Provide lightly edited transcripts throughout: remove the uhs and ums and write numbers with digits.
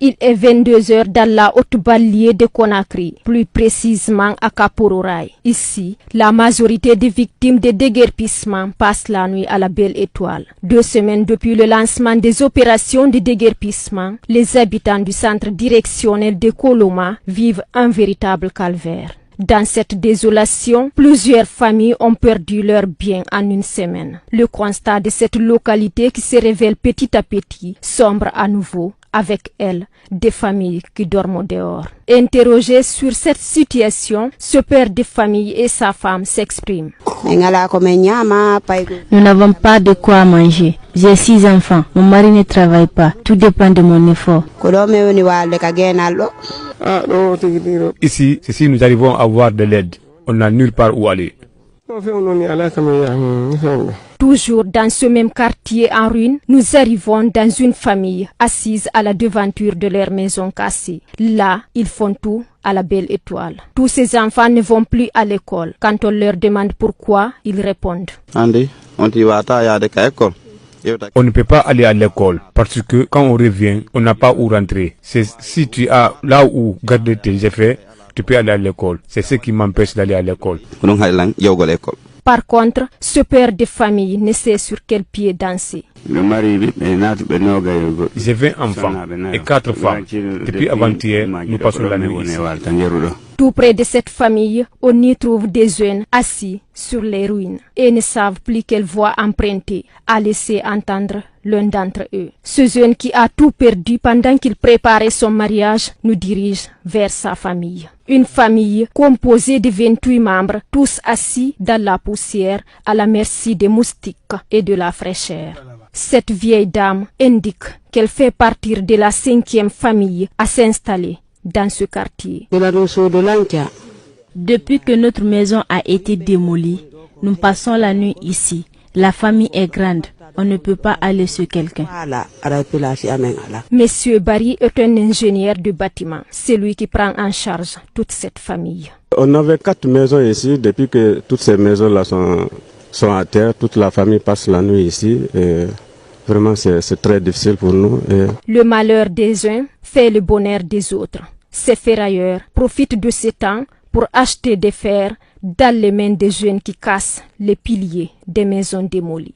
Il est 22h dans la haute banlieue de Conakry, plus précisément à Kapororaï. Ici, la majorité des victimes de déguerpissement passent la nuit à la Belle Étoile. 2 semaines depuis le lancement des opérations de déguerpissement, les habitants du centre directionnel de Koloma vivent un véritable calvaire. Dans cette désolation, plusieurs familles ont perdu leurs biens en une semaine. Le constat de cette localité qui se révèle petit à petit sombre à nouveau, avec elle des familles qui dorment dehors. Interrogé sur cette situation, ce père de famille et sa femme s'expriment. Nous n'avons pas de quoi manger. J'ai 6 enfants. Mon mari ne travaille pas. Tout dépend de mon effort. Ici, si nous arrivons à avoir de l'aide, on n'a nulle part où aller. Toujours dans ce même quartier en ruine, nous arrivons dans une famille assise à la devanture de leur maison cassée. Là, ils font tout à la Belle Étoile. Tous ces enfants ne vont plus à l'école. Quand on leur demande pourquoi, ils répondent. On ne peut pas aller à l'école parce que quand on revient, on n'a pas où rentrer. Si tu as là où garder tes effets, tu peux aller à l'école. C'est ce qui m'empêche d'aller à l'école. Par contre, ce père de famille ne sait sur quel pied danser. J'ai 20 enfants et 4 femmes. Depuis avant-hier, nous passons la nuit ici. Tout près de cette famille, on y trouve des jeunes assis sur les ruines et ne savent plus quelle voie emprunter, à laisser entendre l'un d'entre eux. Ce jeune qui a tout perdu pendant qu'il préparait son mariage nous dirige vers sa famille. Une famille composée de 28 membres, tous assis dans la poussière à la merci des moustiques et de la fraîcheur. Cette vieille dame indique qu'elle fait partir de la 5e famille à s'installer dans ce quartier. Depuis que notre maison a été démolie, nous passons la nuit ici. La famille est grande. On ne peut pas aller sur quelqu'un. Monsieur Barry est un ingénieur de bâtiment. C'est lui qui prend en charge toute cette famille. On avait 4 maisons ici. Depuis que toutes ces maisons-là sont à terre, toute la famille passe la nuit ici. Et vraiment, c'est très difficile pour nous. Le malheur des uns fait le bonheur des autres. Ces ferrailleurs profitent de ce temps pour acheter des fers dans les mains des jeunes qui cassent les piliers des maisons démolies.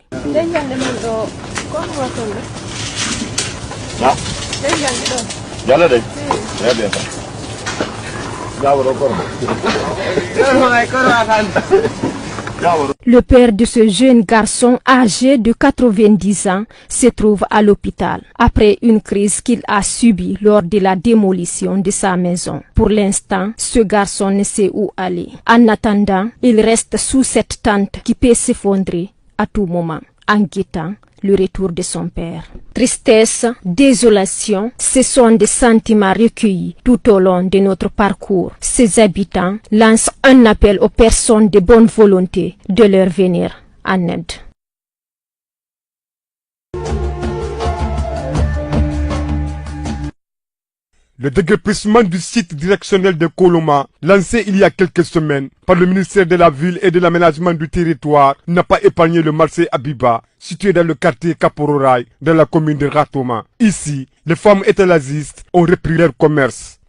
Le père de ce jeune garçon âgé de 90 ans se trouve à l'hôpital après une crise qu'il a subie lors de la démolition de sa maison. Pour l'instant, ce garçon ne sait où aller. En attendant, il reste sous cette tente qui peut s'effondrer à tout moment, en guettant le retour de son père. Tristesse, désolation, ce sont des sentiments recueillis tout au long de notre parcours. Ces habitants lancent un appel aux personnes de bonne volonté de leur venir en aide. Le déguerpissement du site directionnel de Koloma, lancé il y a quelques semaines par le ministère de la Ville et de l'Aménagement du Territoire, n'a pas épargné le marché Abiba, situé dans le quartier Kapororaï, dans la commune de Ratoma. Ici, les femmes étalagistes ont repris leur commerce.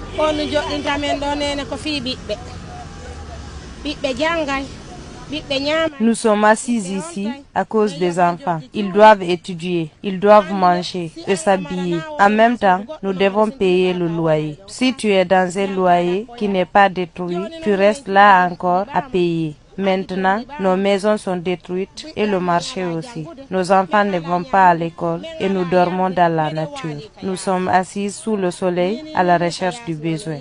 Nous sommes assis ici à cause des enfants. Ils doivent étudier, ils doivent manger et s'habiller. En même temps, nous devons payer le loyer. Si tu es dans un loyer qui n'est pas détruit, tu restes là encore à payer. Maintenant, nos maisons sont détruites et le marché aussi. Nos enfants ne vont pas à l'école et nous dormons dans la nature. Nous sommes assis sous le soleil à la recherche du besoin.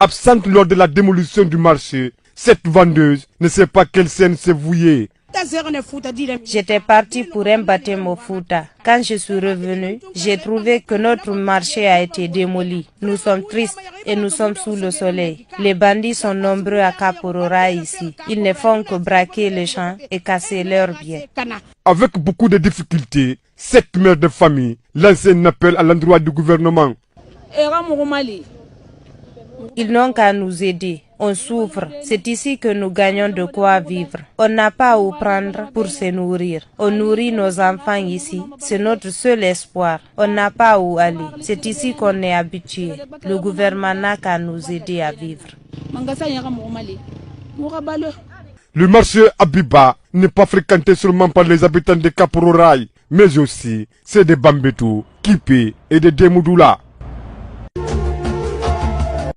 Absente lors de la démolition du marché, cette vendeuse ne sait pas quelle scène s'est vouillée. J'étais parti pour un baptême au Fouta. Quand je suis revenu, j'ai trouvé que notre marché a été démoli. Nous sommes tristes et nous sommes sous le soleil. Les bandits sont nombreux à Kapororaï ici. Ils ne font que braquer les champs et casser leurs biens. Avec beaucoup de difficultés, cette mère de famille lance un appel à l'endroit du gouvernement. Ils n'ont qu'à nous aider. On souffre. C'est ici que nous gagnons de quoi vivre. On n'a pas où prendre pour se nourrir. On nourrit nos enfants ici. C'est notre seul espoir. On n'a pas où aller. C'est ici qu'on est habitué. Le gouvernement n'a qu'à nous aider à vivre. Le marché Abiba n'est pas fréquenté seulement par les habitants de Kapororaï, mais aussi c'est des Bambetou, Kipé et de Demoudoula.